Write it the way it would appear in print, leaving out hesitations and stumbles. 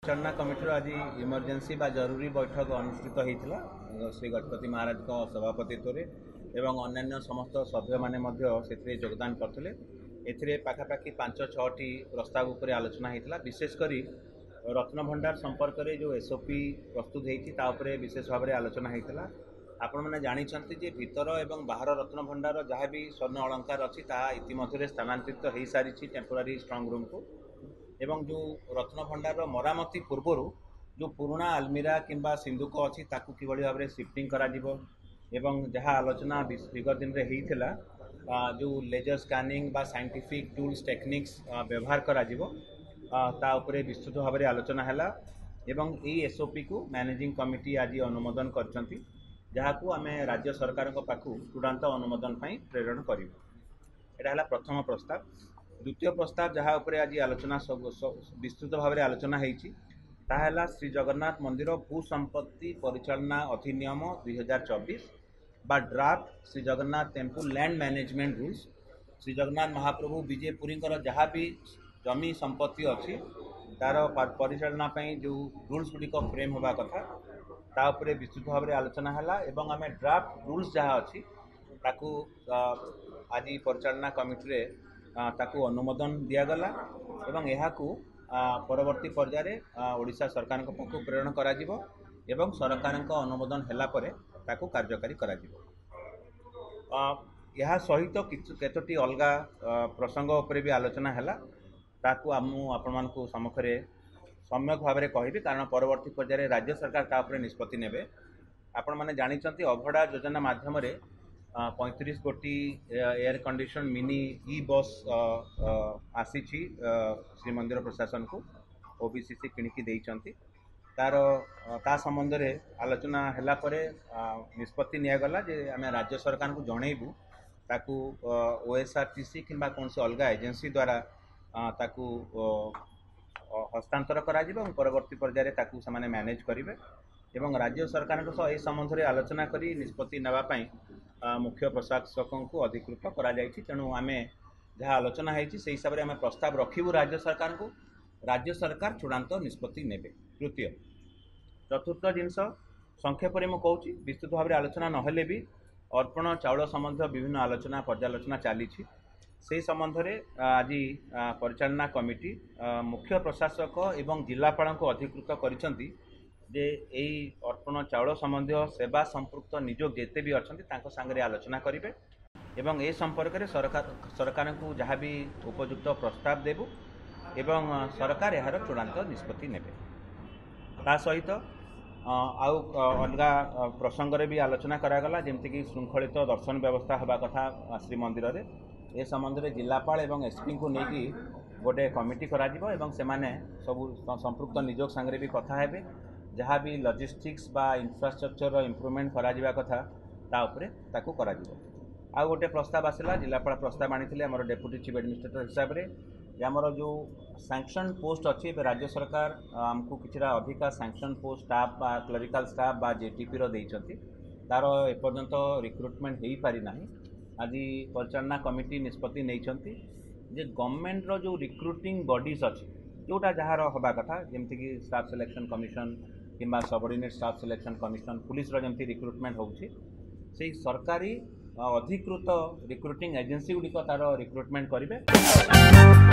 परिचालना committee आज emergency बा जरूरी बैठक अनुष्ठित होता श्री गजपति महाराज सभापतित्व एवं अन्य समस्त सभ्य मैंने योगदान करते पाखापाखि 5-6टी प्रस्ताव उपर आलोचना होता विशेषकर रत्नभंडार संपर्क में जो एसओपी प्रस्तुत होती विशेष भाव में आलोचना होता आपण मैंने जानते जे भीतर एवं बाहर रत्नभंडार जहाँ भी स्वर्ण अलंकार अच्छी इतिमध्य स्थानांतरित हो सारी टेम्पोरारी स्ट्रंग रूम को एवं जो रत्नभंडार मरामती पूर्वर जो पुराना आलमीरा किंबा सिंधुक अच्छी ताकू किभली भाव में शिफ्टिंग करा एवं जहाँ आलोचना विगत दिन में होता जो लेजर स्कैनिंग बा साइंटिफिक टूल्स टेक्निक्स व्यवहार करा ता उपरे विस्तृत भाव में आलोचना है एवं यही एसओपी को मैनेजिंग कमिटी आज अनुमोदन करछंती जहाकू आम राज्य सरकार पाखु चूड़ांत अनुमोदन प्रेरण करूँ। यहाँ प्रथम प्रस्ताव। द्वितीय प्रस्ताव जहाँ उपरे आज आलोचना विस्तृत भाव में आलोचना होती श्री जगन्नाथ मंदिर भू संपत्ति परिचालना अधिनियम 2024 बा draft Shri Jagannath temple land management rules. Shri Jagannath Mahaprabhu विजय पुरी जहाँ भी जमी संपत्ति अच्छी तार परिचालना जो रूल्स गुड़िक फ्रेम होगा कथा तापर विस्तृत भाव में आलोचना है एवं आम ड्राफ्ट रूल्स जहाँ अच्छी ताकू आज परिचालना कमिटी ताकू अनुमोदन दिगला एवं यहाँ परवर्ती पर्याय ओडिशा सरकार पाखु प्रेरण करा एवं सरकार अनुमोदन है ताकू कार्यकारी करा यह सहित केतोटी अलग प्रसंग उपर भी आलोचना है ताकू आपण मानकु सम्मुखें सम्यक भाव में कहबी कारण परवर्ती पर्याय राज्य सरकार तापर निष्पत्ति नेबे। आपण माने जानिचंती अभड़ा योजना माध्यम 35 कोटी एयर कंडीशन मिनी ई बस आसी श्री मंदिर प्रशासन को ओबीसीसी किणिकी देइचंती तार संबंध में आलोचना हैला परे निष्पत्ति नियागला जे आमे राज्य सरकार को जणैबू ताकू ओएसआरटीसी किंबा कौन से अलग एजेंसी द्वारा ताकू हस्तांतर करा परवर्ती पर्याय ताकू से मैनेज करेंगे एवं राज्य सरकार यह संबंध में आलोचना करी निष्पत्ति नापी मुख्य प्रशासक को अधिकृत करा तेणु आम जहाँ आलोचना होती से हिसाब से आम प्रस्ताव रखू राज्य सरकार को राज्य सरकार चूड़ांत निष्पत्ति नेबे। तृतीय चतुर्थ जिनस संक्षेप में मुझे विस्तृत भाव में आलोचना नहेले भी अर्पण चाउल संबंध विभिन्न आलोचना पर्यालोचना चली से संबंध में आज परिचालना कमिटी मुख्य प्रशासक एवं जिलापाल को अधिकृत करिसेंती जे यही अर्पण चाउल संबंधी सेवा संपृक्त निजोग जेते भी अच्छा सांगे आलोचना करेंगे एवं ए संपर्क में सरकार को जहाँ भी उपयुक्त प्रस्ताव देबू एवं सरकार यार चूड़ांत निष्पत्ति नेबे। ता सहित आउ अलग प्रसंग भी आलोचना करागला जमती श्रृंखलित दर्शन व्यवस्था होगा कथा श्री मंदिर में ए संबंध में जिलापाल एवं एसपी को लेकिन गोटे कमिटी करा एवं से माने सब संपृक्त निजोग सांगे भी कथा हेबे जहाँ भी लॉजिस्टिक्स बा इंफ्रास्ट्रक्चर इम्प्रूवमेंट करा कथा ता उपरे ताकू करा आ गोटे प्रस्ताव आसला जिलापाल प्रस्ताव आनी आम डेप्यूटी चीफ एडमिनिस्ट्रेटर हिसाब से आमर जो सैंक्शन पोस्ट अच्छी राज्य सरकार आमको किसी अधिका सैंक्शन पोस्ट स्टाफ बा क्लरिकल स्टाफ बा जेटीपी देइचंती तार एपर्यंत रिक्रुटमेंट हो पारि ना। आज परिचालना कमिटी निष्पत्ति नहीं जे गवर्नमेंट रो जो रिक्रुटिंग बॉडीज अच्छी जोटा जहाँ हवा कथा जमती कि स्टाफ सिलेक्शन कमिशन किंबा subordinate staff selection commission police रो जमती रिक्रुटमेंट होउछि से सरकारी अधिकृत रिक्रुटिंग एजेंसी गुड़िक तार रिक्रुटमेंट करेंगे।